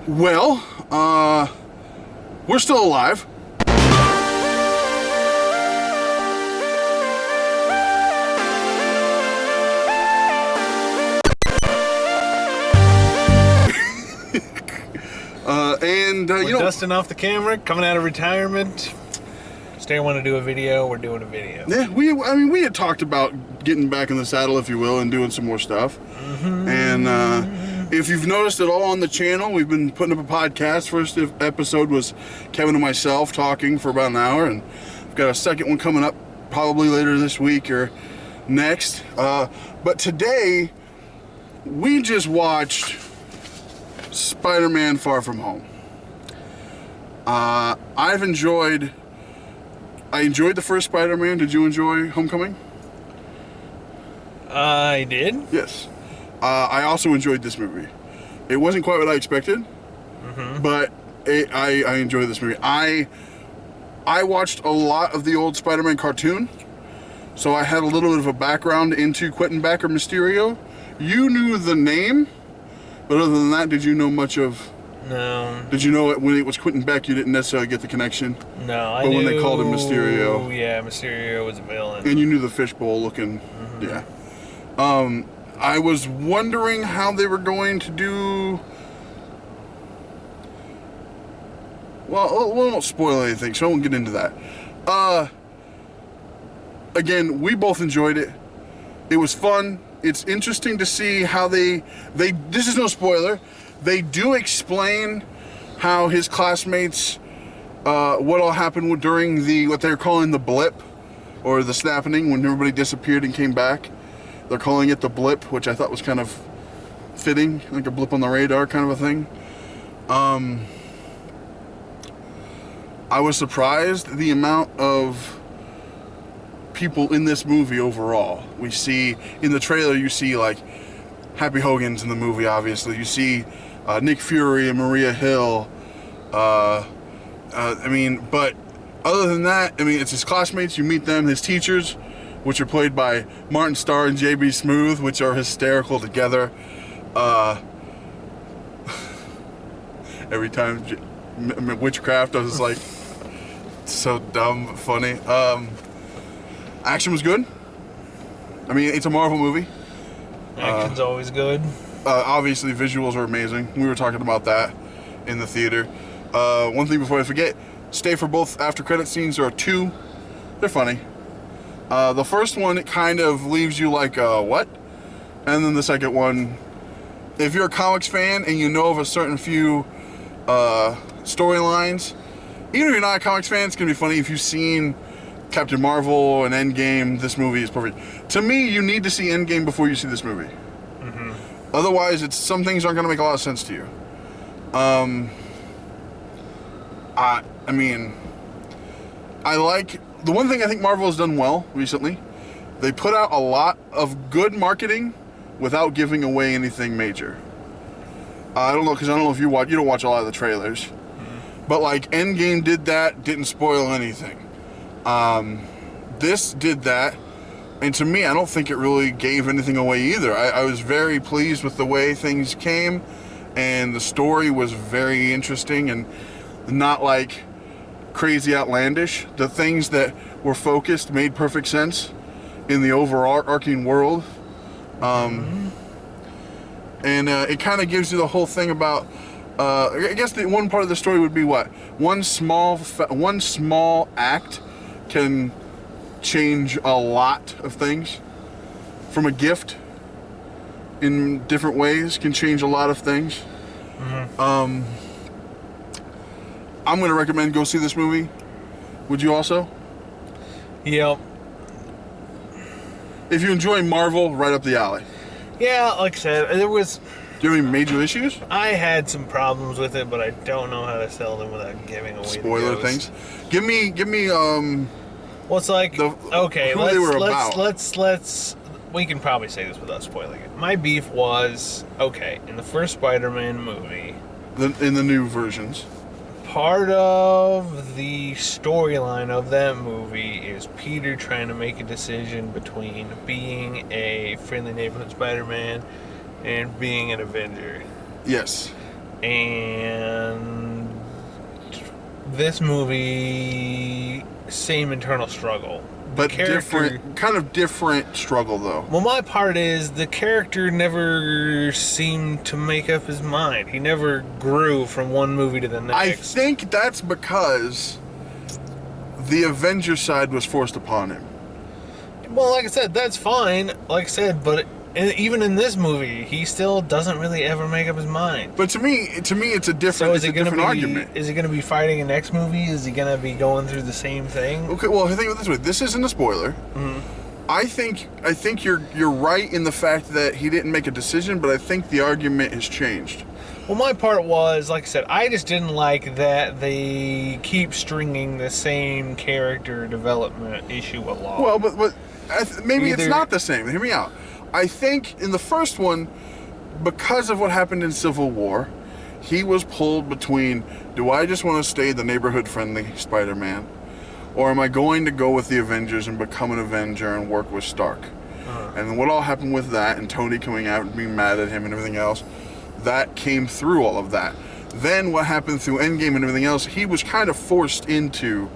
Well, we're still alive. We're dusting off the camera, coming out of retirement. Still want to do a video. We're doing a video. Yeah, we had talked about getting back in the saddle, if you will, and doing some more stuff. Mm-hmm. And if you've noticed at all on the channel, we've been putting up a podcast. First episode was Kevin and myself talking for about an hour, and we've got a second one coming up probably later this week or next. But today, we just watched Spider-Man Far From Home. I enjoyed the first Spider-Man. Did you enjoy Homecoming? I did. Yes. I also enjoyed this movie. It wasn't quite what I expected, but I enjoyed this movie. I watched a lot of the old Spider-Man cartoon, so I had a little bit of a background into Quentin Beck or Mysterio. You knew the name, but other than that, did you know much of... No. Did you know it when it was Quentin Beck, you didn't necessarily get the connection? No, I knew... But knew... when they called him Mysterio... Yeah, Mysterio was a villain. And you knew the fishbowl looking... Yeah. I was wondering how they were going to do... Well, we won't spoil anything, so I won't get into that. Again, we both enjoyed it. It was fun. It's interesting to see how they this is no spoiler. They do explain how his classmates, what all happened during what they're calling the blip, or the snapping, when everybody disappeared and came back. They're calling it the blip, which I thought was kind of fitting, like a blip on the radar kind of a thing. I was surprised the amount of people in this movie overall. We see, in the trailer, you see like Happy Hogan's in the movie, obviously. You see Nick Fury and Maria Hill. But other than that, it's his classmates. You meet them, his teachers, which are played by Martin Starr and J.B. Smoove, which are hysterical together. Every time Witchcraft, I was like, so dumb, but funny. Action was good. It's a Marvel movie. Action's always good. Obviously, visuals are amazing. We were talking about that in the theater. One thing before I forget, stay for both after credit scenes. There are two. They're funny. The first one, it kind of leaves you like, what? And then the second one, if you're a comics fan and you know of a certain few storylines, even if you're not a comics fan, it's going to be funny. If you've seen Captain Marvel and Endgame, this movie is perfect. To me, you need to see Endgame before you see this movie. Mm-hmm. Otherwise, some things aren't going to make a lot of sense to you. The one thing I think Marvel has done well recently, they put out a lot of good marketing without giving away anything major. I don't know, because I don't know if you don't watch a lot of the trailers. Mm-hmm. But like Endgame did that, didn't spoil anything. This did that, and to me, I don't think it really gave anything away either. I was very pleased with the way things came, and the story was very interesting and not like crazy outlandish. The things that were focused made perfect sense in the overarching world. And it kind of gives you the whole thing about, I guess the one part of the story would be what? One small act can change a lot of things. From a gift in different ways can change a lot of things. Mm-hmm. I'm going to recommend go see this movie. Would you also? Yep. If you enjoy Marvel, right up the alley. Yeah, like I said, there was... Do you have any major issues? I had some problems with it, but I don't know how to sell them without giving away spoiler the things. Give me well, it's like, okay, let's we can probably say this without spoiling it. My beef was, okay, in the first Spider-Man movie, in the new versions, part of the storyline of that movie is Peter trying to make a decision between being a friendly neighborhood Spider-Man and being an Avenger. Yes. And this movie, same internal struggle. But kind of different struggle, though. Well, my part is the character never seemed to make up his mind. He never grew from one movie to the next. I think that's because the Avenger side was forced upon him. Well, like I said, that's fine. Like I said, but even in this movie, he still doesn't really ever make up his mind. But to me, it's a different, argument. Is he going to be fighting in the next movie? Is he going to be going through the same thing? Okay, well, think of it this way. This isn't a spoiler. Mm-hmm. I think you're right in the fact that he didn't make a decision, but I think the argument has changed. Well, my part was, like I said, I just didn't like that they keep stringing the same character development issue along. Well, but maybe it's not the same. Hear me out. I think in the first one, because of what happened in Civil War, he was pulled between, do I just want to stay the neighborhood-friendly Spider-Man, or am I going to go with the Avengers and become an Avenger and work with Stark? And what all happened with that, and Tony coming out and being mad at him and everything else, that came through all of that. Then what happened through Endgame and everything else, he was kind of forced into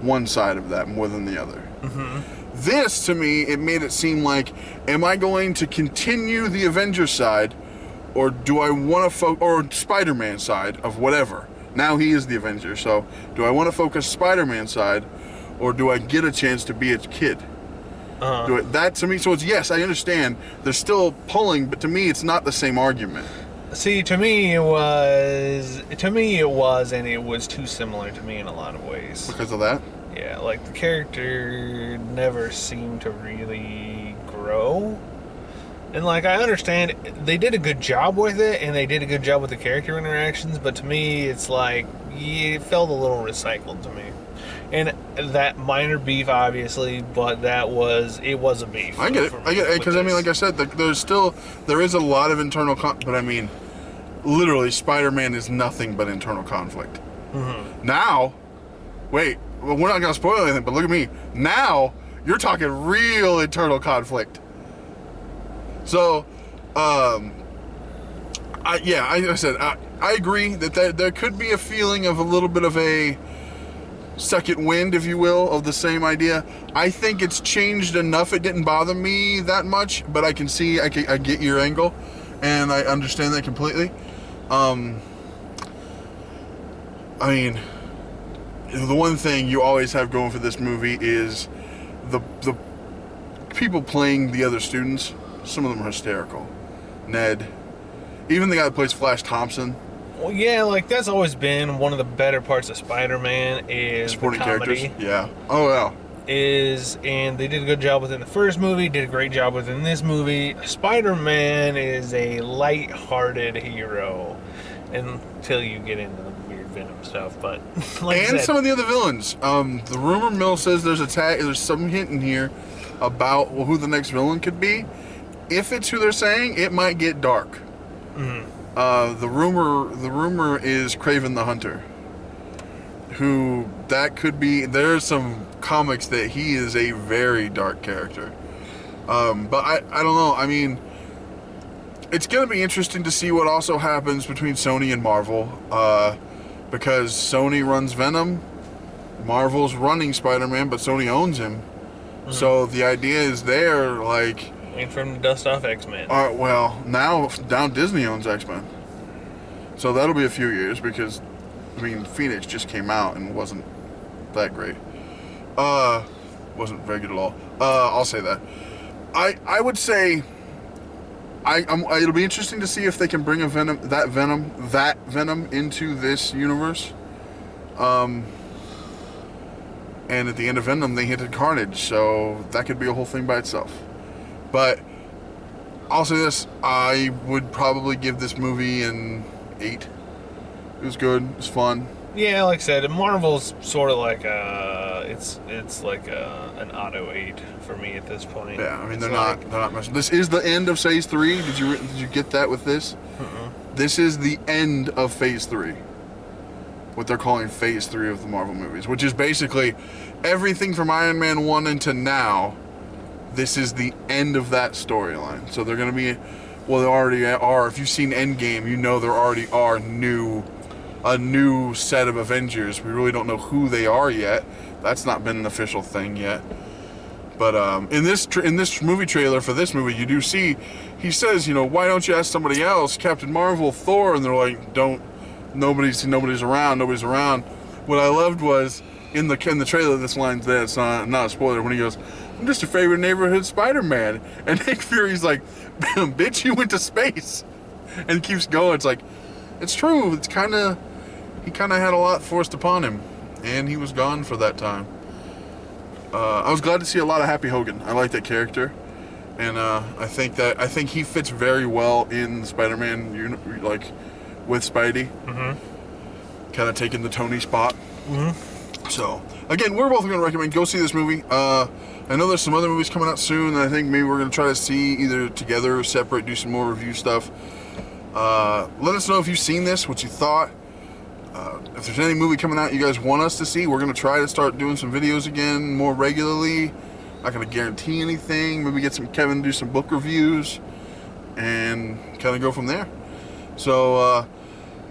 one side of that more than the other. Mm-hmm. This, to me, it made it seem like, am I going to continue the Avengers side, or do I want to or Spider-Man side of whatever? Now he is the Avenger, so do I want to focus Spider-Man side, or do I get a chance to be a kid? That, to me, so it's, yes, I understand, they're still pulling, but to me, it's not the same argument. See, to me it was, and it was too similar to me in a lot of ways. Because of that? Yeah, like the character never seemed to really grow. And like, I understand they did a good job with it, and they did a good job with the character interactions, but to me, it's like, it felt a little recycled to me. And that minor beef, obviously, but it was a beef. I get it, because I mean, like I said, there is a lot of internal but I mean, literally, Spider-Man is nothing but internal conflict. Mm-hmm. Now, wait, well, we're not going to spoil anything, but look at me. Now, you're talking real internal conflict. So, I agree that there could be a feeling of a little bit of a second wind, if you will, of the same idea. I think it's changed enough. It didn't bother me that much, but I can see, I get your angle, and I understand that completely. I mean, the one thing you always have going for this movie is the people playing the other students. Some of them are hysterical. Ned, even the guy that plays Flash Thompson. Well, yeah, like that's always been one of the better parts of Spider-Man is supporting the comedy. Characters. Yeah. Oh yeah. And they did a good job within the first movie. Did a great job within this movie. Spider-Man is a light-hearted hero until you get into the weird Venom stuff. But some of the other villains. The rumor mill says there's some hint in here about who the next villain could be. If it's who they're saying, it might get dark. Mm-hmm. The rumor is Kraven the Hunter. Who that could be. There's some comics that he is a very dark character. But I don't know. I mean, it's going to be interesting to see what also happens between Sony and Marvel. Because Sony runs Venom, Marvel's running Spider-Man, but Sony owns him. Mm-hmm. So the idea is they're like... Ain't from the dust off X-Men. Well, now Disney owns X-Men. So that'll be a few years because, I mean, Phoenix just came out and wasn't that great. Wasn't very good at all. I'll say that. I would say... it'll be interesting to see if they can bring that Venom into this universe. And at the end of Venom, they hinted Carnage, so that could be a whole thing by itself. But I'll say this: I would probably give this movie an 8. It was good. It was fun. Yeah, like I said, Marvel's sort of like it's like an auto 8 for me at this point. Yeah, I mean they're not messing. This is the end of Phase 3. Did you get that with this? This is the end of Phase 3. What they're calling Phase 3 of the Marvel movies, which is basically everything from Iron Man 1 into now. This is the end of that storyline. So they're going to be Well, there already are. If you've seen Endgame, you know there already are a new set of Avengers. We really don't know who they are yet. That's not been an official thing yet. But in this movie trailer for this movie, you do see he says, why don't you ask somebody else, Captain Marvel, Thor, and they're like, nobody's around. What I loved was in the trailer, this line's there. It's not a spoiler. When he goes, I'm just a favorite neighborhood Spider-Man, and Nick Fury's like, bitch, you went to space, and keeps going. It's like, it's true. He kind of had a lot forced upon him, and he was gone for that time. I was glad to see a lot of Happy Hogan. I like that character, and I think he fits very well in Spider-Man, like with Spidey, kind of taking the Tony spot. So again, we're both going to recommend go see this movie. I know there's some other movies coming out soon, and I think maybe we're going to try to see either together or separate, do some more review stuff. Let us know if you've seen this, what you thought. If there's any movie coming out you guys want us to see, we're going to try to start doing some videos again more regularly. Not going to guarantee anything. Maybe get Kevin to do some book reviews and kind of go from there. So,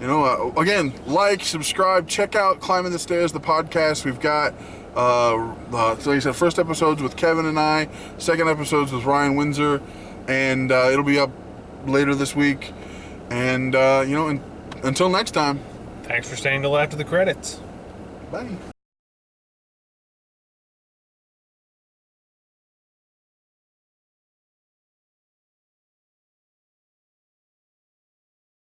again, like, subscribe, check out Climbing the Stairs, the podcast. We've got, like I said, first episodes with Kevin and I, second episodes with Ryan Windsor, and it'll be up later this week. And, until next time. Thanks for staying till after the credits. Bye.